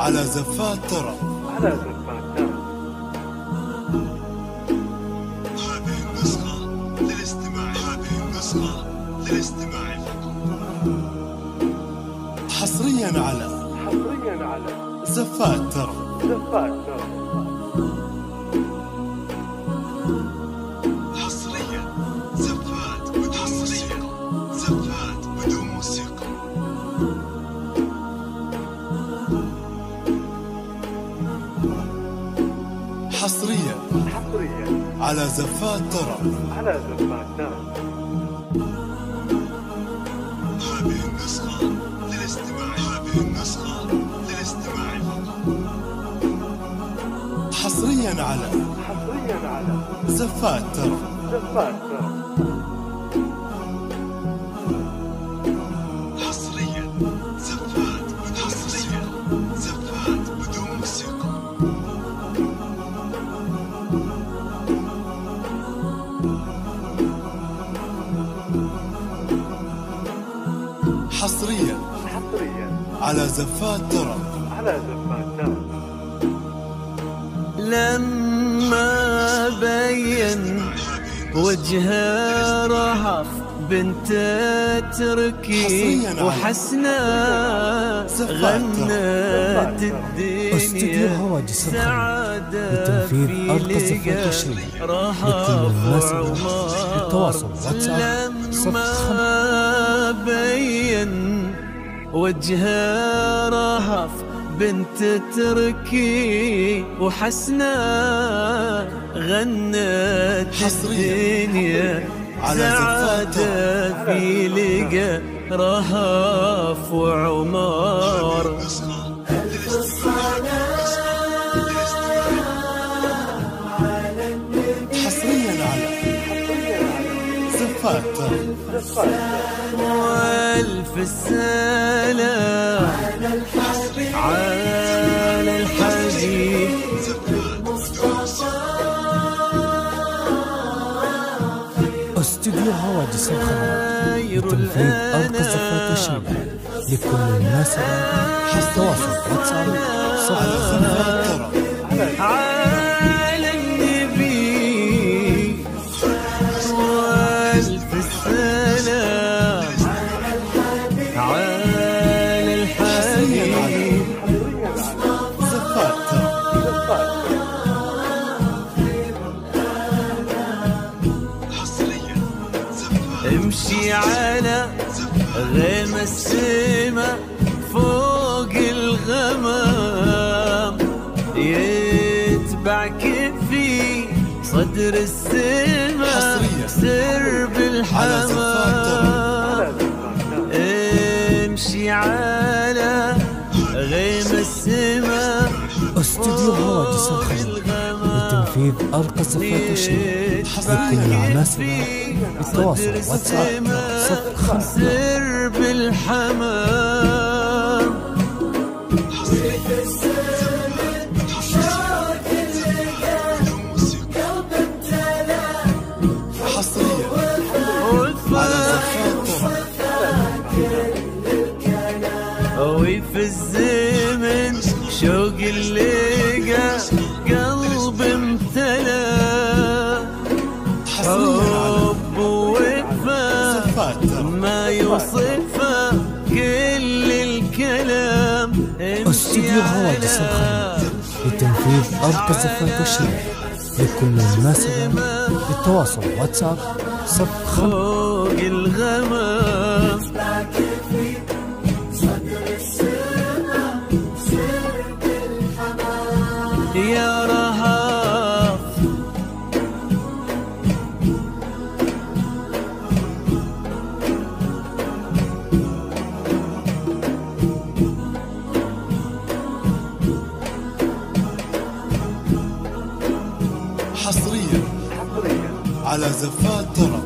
على زفات ترى. هذه النسخة للاستماع فقط. حصريا على زفات ترى. حصريا زفات بدون موسيقى. حصريا على زفات ترى. هذه النسخة للاستماع فقط. حصريا على زفات ترى. حصريا زفات بدون موسيقى. حصريا على زفات ترى. لما بين وجهه رهف بنت تركي وحسنة غنت الدنيا سعادة في لقى رهف وعمار. لما بين وجهه رهف بنت تركي وحسنة غنت الدنيا سعادة في لقى رهف وعمار. حصريا على زفات ترى. والف السلام على الحبيب استوديو هواجس الخمر لتنفيذ أرقى زفات الشيء لكل الناس. التواصل واتساب 05 على النبي والف السلام على الحبيب. زفات ترى. امشي على غيم السما فوق الغمام يتبعك في صدر السما سرب الحمام. امشي على غيم السما استوديو هواجس الخمر لتنفيذ أرقى زفات الشيء لكل العناصر. التواصل واتساب 05 سرب الحمام. حصريا على زفات ترى. وفي الزمن شوق اللقى قلب امتلى حب ووفا ما يوصفه كل الكلام. استوديو هواجس الخمر لتنفيذ أرقى زفات الشيء لكل المناسبة. التواصل واتساب 05 فوق الغمام. يا رهف حصريا على زفات ترى.